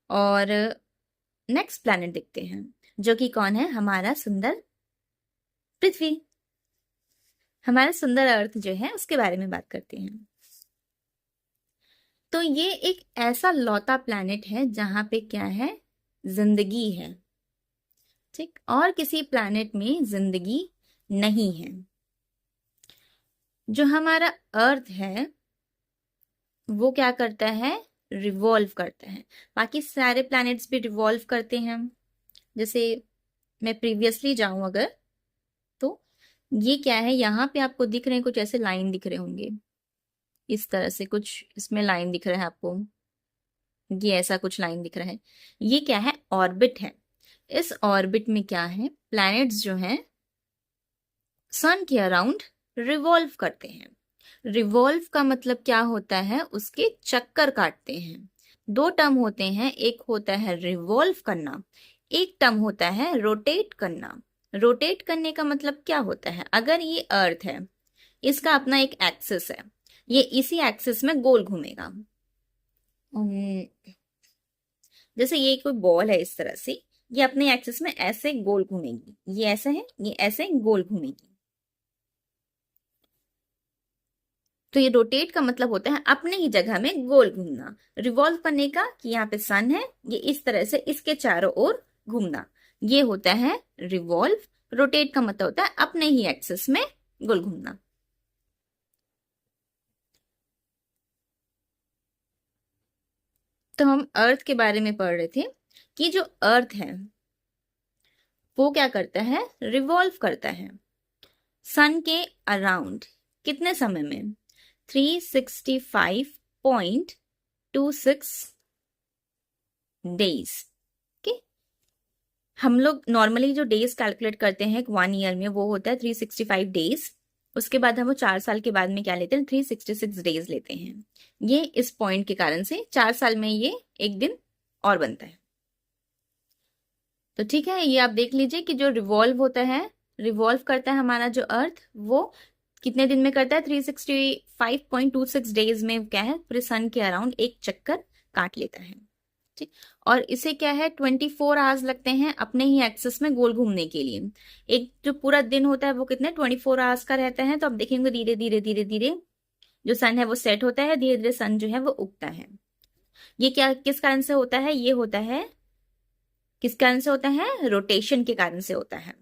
और next planet देखते हैं, जो कि कौन है, हमारा सुंदर पृथ्वी, हमारा सुंदर अर्थ जो है उसके बारे में बात करते हैं। तो ये एक ऐसा लौता प्लैनेट है जहां पे क्या है, जिंदगी है। ठीक, और किसी प्लैनेट में जिंदगी नहीं है। जो हमारा अर्थ है वो क्या करता है, रिवॉल्व करता है। बाकी सारे प्लैनेट्स भी रिवॉल्व करते हैं। जैसे मैं प्रीवियसली जाऊं अगर, तो ये क्या है, यहाँ पे आपको दिख रहे हैं कुछ ऐसे लाइन दिख रहे होंगे, इस तरह से कुछ इसमें लाइन दिख रहा है आपको, ये ऐसा कुछ लाइन दिख रहा है। ये क्या है, ऑर्बिट है। इस ऑर्बिट में क्या है, प्लैनेट्स जो हैं सन के अराउंड रिवॉल्व करते हैं। रिवॉल्व का मतलब क्या होता है, उसके चक्कर काटते हैं। दो टर्म होते हैं, एक होता है रिवॉल्व करना, एक टर्म होता है रोटेट करना। रोटेट करने का मतलब क्या होता है, अगर ये अर्थ है, इसका अपना एक एक्सिस है, ये इसी एक्सिस में गोल घूमेगा। जैसे ये कोई बॉल है इस तरह से, ये अपने एक्सिस में ऐसे गोल घूमेगी, ये ऐसे है, ये ऐसे गोल घूमेगी। तो ये रोटेट का मतलब होता है अपने ही जगह में गोल घूमना। रिवॉल्व करने का कि यहाँ पे सन है, ये इस तरह से इसके चारों ओर घूमना, ये होता है रिवॉल्व। रोटेट का मतलब होता है अपने ही एक्सिस में गोल घूमना। तो हम अर्थ के बारे में पढ़ रहे थे कि जो अर्थ है वो क्या करता है, रिवॉल्व करता है सन के अराउंड। कितने समय में, 365.26 डेज के। हम लोग नॉर्मली जो डेज कैलकुलेट करते हैं 1 ईयर में, वो होता है 365 डेज। उसके बाद हम वो 4 साल के बाद में क्या लेते हैं, 366 डेज लेते हैं। ये इस पॉइंट के कारण से 4 साल में ये एक दिन और बनता है। तो ठीक है, ये आप देख लीजिए कि जो रिवॉल्व होता है, रिवॉल्व करता है हमारा जो अर्थ, वो कितने दिन में करता है, 365.26 डेज में क्या है, पूरे सन के अराउंड एक चक्कर काट लेता है। ठीक, और इसे क्या है, 24 आवर्स लगते हैं अपने ही एक्सिस में गोल घूमने के लिए। एक जो पूरा दिन होता है वो कितने 24 आवर्स का रहता है। तो आप देखेंगे धीरे धीरे धीरे धीरे जो सन है वो सेट होता है, धीरे धीरे सन जो है वो उगता है। ये क्या किस कारण से होता है, ये होता है किस कारण से होता है, रोटेशन के कारण से होता है।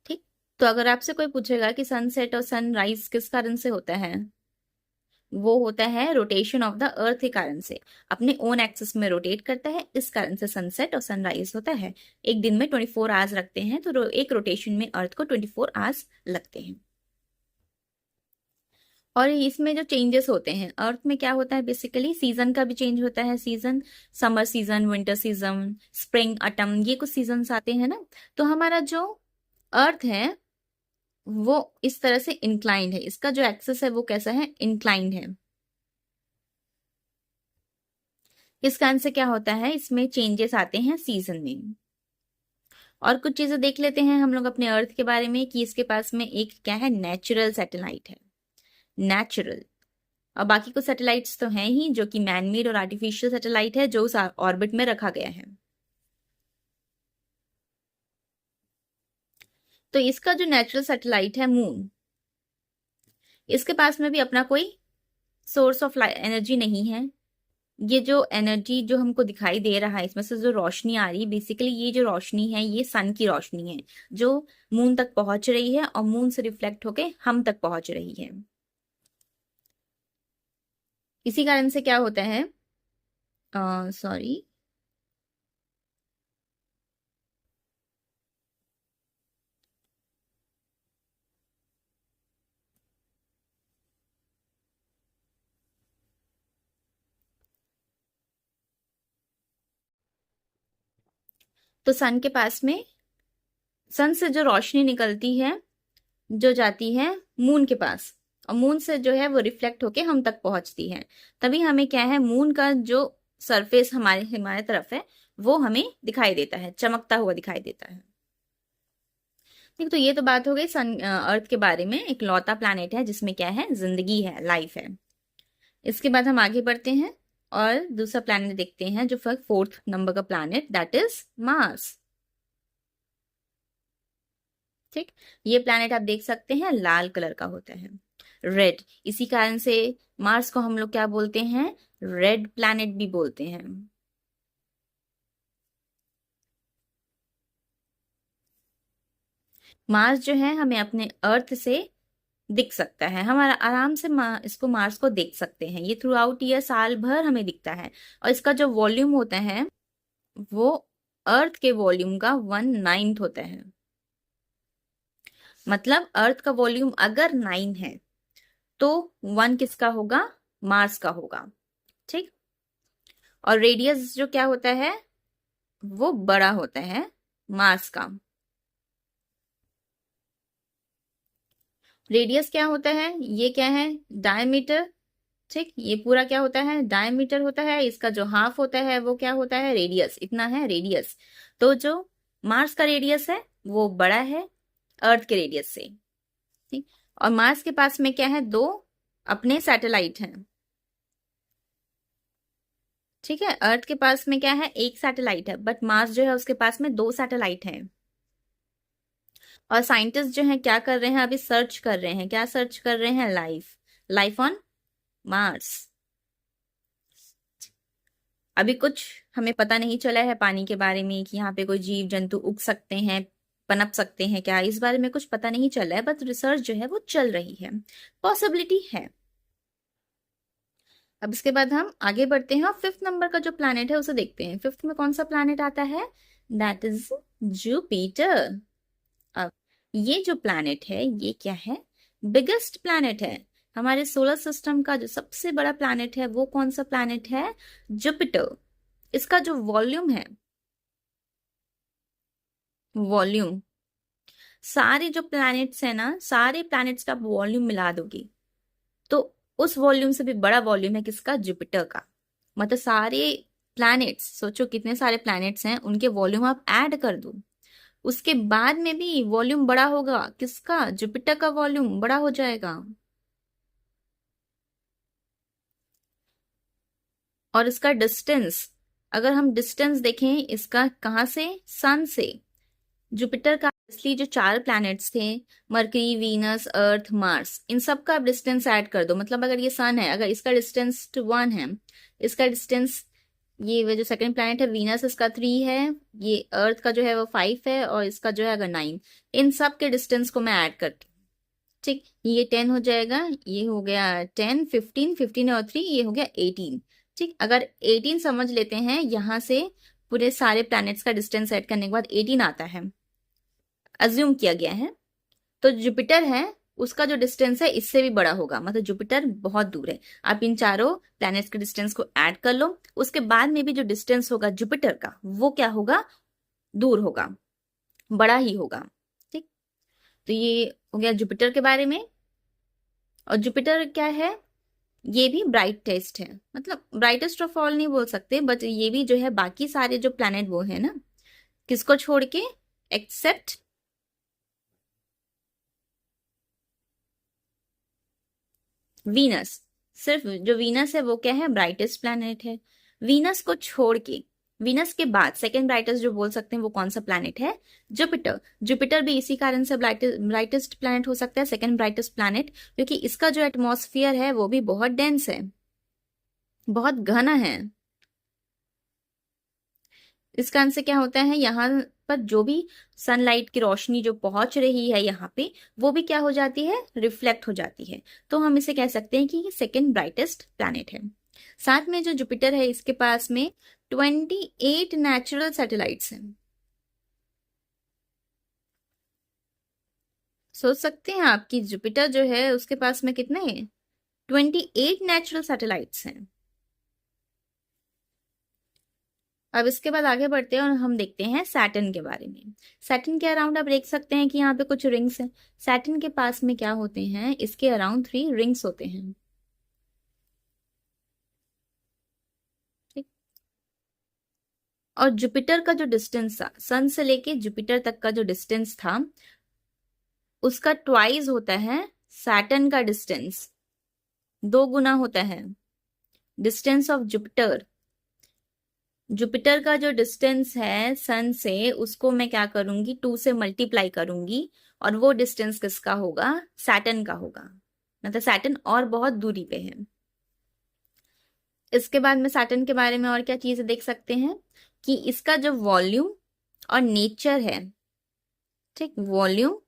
ठीक, तो अगर आपसे कोई पूछेगा कि सनसेट और सनराइज किस कारण से होता है, वो होता है रोटेशन ऑफ द अर्थ के कारण से। अपने ओन एक्सिस में रोटेट करता है, इस कारण से सनसेट और सनराइज होता है। एक दिन में 24 आवर्स रखते हैं, तो एक रोटेशन में अर्थ को 24 आवर्स लगते हैं। और इसमें जो चेंजेस होते हैं अर्थ में, क्या होता है बेसिकली, सीजन का भी चेंज होता है। Season, summer season, winter season, spring, autumn, ये कुछ सीजन्स आते हैं ना। तो हमारा जो अर्थ है वो इस तरह से इंक्लाइंड है, इसका जो एक्सिस है वो कैसा है, इंक्लाइंड है। इस कारण से क्या होता है, इसमें चेंजेस आते हैं सीजन में। और कुछ चीजें देख लेते हैं हम लोग अपने अर्थ के बारे में कि इसके पास में एक क्या है, नेचुरल सैटेलाइट है। नेचुरल, और बाकी कुछ सैटेलाइट्स तो हैं ही जो कि मैनमेड और आर्टिफिशियल सैटेलाइट है, जो उस ऑर्बिट में रखा गया है। तो इसका जो नेचुरल सैटेलाइट है मून, इसके पास में भी अपना कोई सोर्स ऑफ एनर्जी नहीं है। ये जो एनर्जी जो हमको दिखाई दे रहा है, इसमें से जो रोशनी आ रही है, बेसिकली ये जो रोशनी है ये सन की रोशनी है, जो मून तक पहुंच रही है और मून से रिफ्लेक्ट होके हम तक पहुंच रही है। इसी कारण से क्या होता है, सॉरी, तो सन के पास में, सन से जो रोशनी निकलती है जो जाती है मून के पास, और मून से जो है वो रिफ्लेक्ट होके हम तक पहुंचती है। तभी हमें क्या है, मून का जो सरफेस हमारे हमारे तरफ है वो हमें दिखाई देता है, चमकता हुआ दिखाई देता है। ठीक, तो ये तो बात हो गई सन अर्थ के बारे में, एक लौता प्लैनेट है जिसमें क्या है, जिंदगी है, लाइफ है। इसके बाद हम आगे बढ़ते हैं और दूसरा प्लैनेट देखते हैं जो फोर्थ नंबर का प्लैनेट, दैट इज मार्स। ठीक, ये प्लैनेट आप देख सकते हैं लाल कलर का होता है, रेड। इसी कारण से मार्स को हम लोग क्या बोलते हैं, रेड प्लैनेट भी बोलते हैं। मार्स जो है हमें अपने अर्थ से दिख सकता है, हम आराम से इसको मार्स को देख सकते हैं। ये थ्रू आउट ईयर साल भर हमें दिखता है, और इसका जो वॉल्यूम होता है वो अर्थ के वॉल्यूम का 1/9 होता है। मतलब अर्थ का वॉल्यूम अगर 9 है तो 1 किसका होगा, मार्स का होगा। ठीक, और रेडियस जो क्या होता है वो बड़ा होता है मार्स का। रेडियस क्या होता है, ये क्या है, डायमीटर। ठीक, ये पूरा क्या होता है, डायमीटर होता है। इसका जो हाफ होता है वो क्या होता है, रेडियस। इतना है रेडियस। तो जो मार्स का रेडियस है वो बड़ा है अर्थ के रेडियस से। ठीक, और मार्स के पास में क्या है, दो अपने सैटेलाइट हैं। ठीक है, अर्थ के पास में क्या है, एक सैटेलाइट है, बट मार्स जो है उसके पास में दो सैटेलाइट हैं। और साइंटिस्ट जो है क्या कर रहे हैं, अभी सर्च कर रहे हैं, क्या सर्च कर रहे हैं, लाइफ, लाइफ ऑन मार्स। अभी कुछ हमें पता नहीं चला है पानी के बारे में कि यहाँ पे कोई जीव जंतु उग सकते हैं, पनप सकते हैं क्या, इस बारे में कुछ पता नहीं चला है, बट रिसर्च जो है वो चल रही है, पॉसिबिलिटी है। अब इसके बाद हम आगे बढ़ते हैं और फिफ्थ नंबर का जो प्लैनेट है उसे देखते हैं। फिफ्थ में कौन सा प्लैनेट आता है, दैट इज जुपिटर। अब ये जो प्लैनेट है ये क्या है, बिगेस्ट प्लैनेट है। हमारे सोलर सिस्टम का जो सबसे बड़ा प्लैनेट है वो कौन सा प्लैनेट है, जुपिटर। इसका जो वॉल्यूम है, वॉल्यूम, सारे जो प्लैनेट्स है ना, सारे प्लैनेट्स का वॉल्यूम मिला दोगे तो उस वॉल्यूम से भी बड़ा वॉल्यूम है किसका, जुपिटर का। मतलब सारे प्लैनेट्स, सोचो कितने सारे प्लैनेट्स हैं, उनके वॉल्यूम आप ऐड कर दो, उसके बाद में भी वॉल्यूम बड़ा होगा किसका, जुपिटर का वॉल्यूम बड़ा हो जाएगा। और इसका डिस्टेंस, अगर हम डिस्टेंस देखें इसका कहाँ से, सन से, जुपिटर का इसलिए जो चार प्लैनेट्स थे, मरकरी, वीनस, अर्थ, मार्स, इन सब का आप डिस्टेंस ऐड कर दो। मतलब अगर ये सन है, अगर इसका डिस्टेंस टू 1 है, इसका डिस्टेंस, ये जो सेकंड प्लैनेट है वीनस, इसका 3 है, ये अर्थ का जो है वो 5 है, और इसका जो है अगर 9, इन सब के डिस्टेंस को मैं ऐड करती हूँ। ठीक, ये 10 हो जाएगा, ये हो गया 10, 15, 15 और 3, ये हो गया 18। ठीक, अगर 18 समझ लेते हैं, यहां से पूरे सारे प्लैनेट्स का डिस्टेंस ऐड करने के बाद 18 आता है, अज्यूम किया गया है। तो जुपिटर है, उसका जो डिस्टेंस है इससे भी बड़ा होगा, मतलब जुपिटर बहुत दूर है। आप इन चारों प्लैनेट्स के डिस्टेंस को ऐड कर लो, उसके बाद में भी जो डिस्टेंस होगा जुपिटर का वो क्या होगा, दूर होगा, बड़ा ही होगा। ठीक, तो ये हो गया जुपिटर के बारे में। और जुपिटर क्या है, ये भी ब्राइटेस्ट है, मतलब ब्राइटेस्ट ऑफ ऑल नहीं बोल सकते, बट ये भी जो है बाकी सारे जो प्लैनेट वो है ना, किसको छोड़ के, एक्सेप्ट वीनस। सिर्फ जो वीनस है वो क्या है, ब्राइटेस्ट प्लैनेट है। वीनस को छोड़ के, वीनस के बाद सेकेंड ब्राइटेस्ट जो बोल सकते हैं वो कौन सा प्लैनेट है, जुपिटर। जुपिटर भी इसी कारण से ब्राइटेस्ट प्लैनेट हो सकता है, सेकेंड ब्राइटेस्ट प्लैनेट, क्योंकि इसका जो एटमॉस्फेयर है वो भी बहुत डेंस है, बहुत घना है। इस कारण से क्या होता है, यहाँ पर जो भी सनलाइट की रोशनी जो पहुंच रही है यहाँ पे, वो भी क्या हो जाती है, रिफ्लेक्ट हो जाती है। तो हम इसे कह सकते हैं कि ये सेकेंड ब्राइटेस्ट प्लैनेट है। साथ में जो जुपिटर है इसके पास में 28 नेचुरल सैटेलाइट्स हैं। सोच सकते हैं आप कि जुपिटर जो है उसके पास में कितने हैं, 28 नेचुरल सैटेलाइट्स हैं। अब इसके बाद आगे बढ़ते हैं और हम देखते हैं सैटर्न के बारे में। सैटर्न के अराउंड आप देख सकते हैं कि यहाँ पे कुछ रिंग्स हैं। सैटर्न के पास में क्या होते हैं, इसके अराउंड 3 रिंग्स होते हैं। ठीक, और जुपिटर का जो डिस्टेंस था, सन से लेके जुपिटर तक का जो डिस्टेंस था, उसका ट्वाइस होता है सैटर्न का डिस्टेंस, 2 गुना होता है। डिस्टेंस ऑफ जुपिटर, जुपिटर का जो डिस्टेंस है सन से उसको मैं क्या करूंगी 2 से मल्टीप्लाई करूंगी, और वो डिस्टेंस किसका होगा, सैटर्न का होगा, मतलब सैटर्न और बहुत दूरी पे है। इसके बाद में सैटर्न के बारे में और क्या चीजें देख सकते हैं कि इसका जो वॉल्यूम और नेचर है, ठीक, वॉल्यूम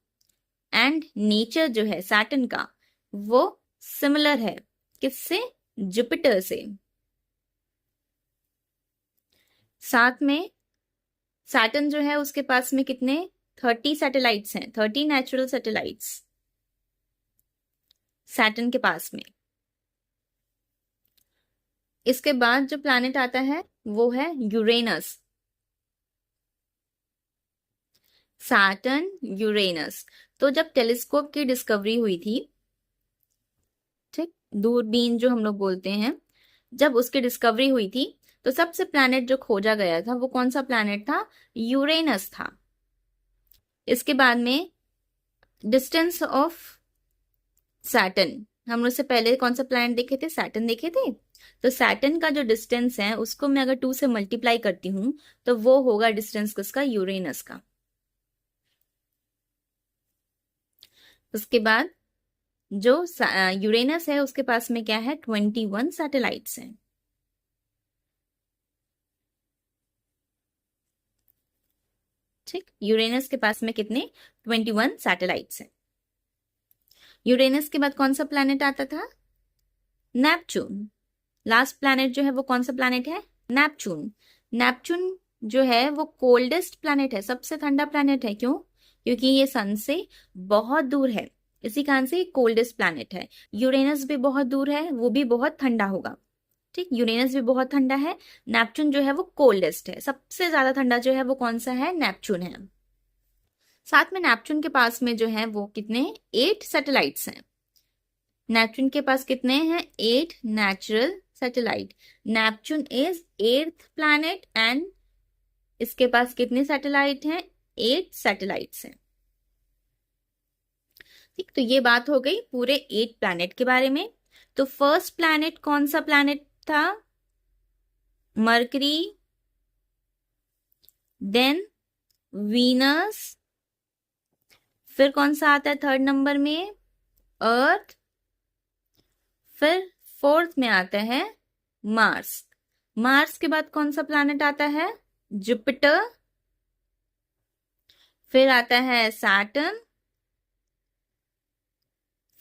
एंड नेचर जो है सैटर्न का वो सिमिलर है किससे, जुपिटर से। साथ में सैटर्न जो है उसके पास में कितने 30 सैटेलाइट्स हैं, 30 नेचुरल सैटेलाइट्स सैटर्न के पास में। इसके बाद जो प्लैनेट आता है वो है यूरेनस, सैटर्न यूरेनस। तो जब टेलीस्कोप की डिस्कवरी हुई थी, ठीक, दूरबीन जो हम लोग बोलते हैं, जब उसकी डिस्कवरी हुई थी तो सबसे प्लैनेट जो खोजा गया था वो कौन सा प्लैनेट था, यूरेनस था। इसके बाद में डिस्टेंस ऑफ सैटर्न, हम लोग से पहले कौन सा प्लैनेट देखे थे, सैटर्न देखे थे। तो सैटर्न का जो डिस्टेंस है उसको मैं अगर 2 से मल्टीप्लाई करती हूं तो वो होगा डिस्टेंस किसका, यूरेनस का। उसके बाद जो यूरेनस है उसके पास में क्या है, 21 सैटेलाइट्स हैं। ठीक, यूरेनस के पास में कितने, 21 सैटेलाइट्स हैं। यूरेनस के बाद कौन सा प्लैनेट आता था, नेपच्यून। लास्ट प्लैनेट जो है वो कौन सा प्लैनेट है, नेपच्यून। नेपच्यून जो है वो कोल्डेस्ट प्लैनेट है, सबसे ठंडा प्लैनेट है। क्यों, क्योंकि ये सन से बहुत दूर है, इसी कारण से कोल्डेस्ट प्लैनेट है। यूरेनस भी बहुत दूर है, वो भी बहुत ठंडा होगा। ठीक, यूरेनस भी बहुत ठंडा है, नेपच्यून जो है वो कोल्डेस्ट है। सबसे ज्यादा ठंडा जो है वो कौन सा है, नेपच्यून है। साथ में नेपच्यून के पास में जो है वो कितने, 8 सैटेलाइट्स हैं। नेपच्यून के पास कितने हैं, 8 natural satellite. Neptune is 8th planet and इसके पास कितने सैटेलाइट हैं, 8 सैटेलाइट्स हैं। ठीक, तो ये बात हो गई पूरे 8 प्लैनेट के बारे में। तो फर्स्ट प्लैनेट कौन सा प्लैनेट था, मरकरी, देन वीनस, फिर कौन सा आता है थर्ड नंबर में, अर्थ, फिर फोर्थ में आता है मार्स। मार्स के बाद कौन सा प्लैनेट आता है, जुपिटर, फिर आता है सैटर्न,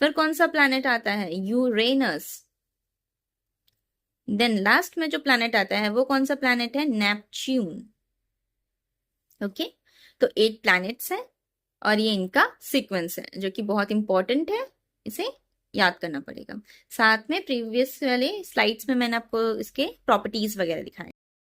फिर कौन सा प्लैनेट आता है, यूरेनस, देन लास्ट में जो प्लैनेट आता है वो कौन सा प्लैनेट है, नेपच्यून। ओके, तो 8 प्लैनेट्स हैं और ये इनका सीक्वेंस है जो कि बहुत इंपॉर्टेंट है, इसे याद करना पड़ेगा। साथ में प्रीवियस वाले स्लाइड्स में मैंने आपको इसके प्रॉपर्टीज वगैरह दिखाए।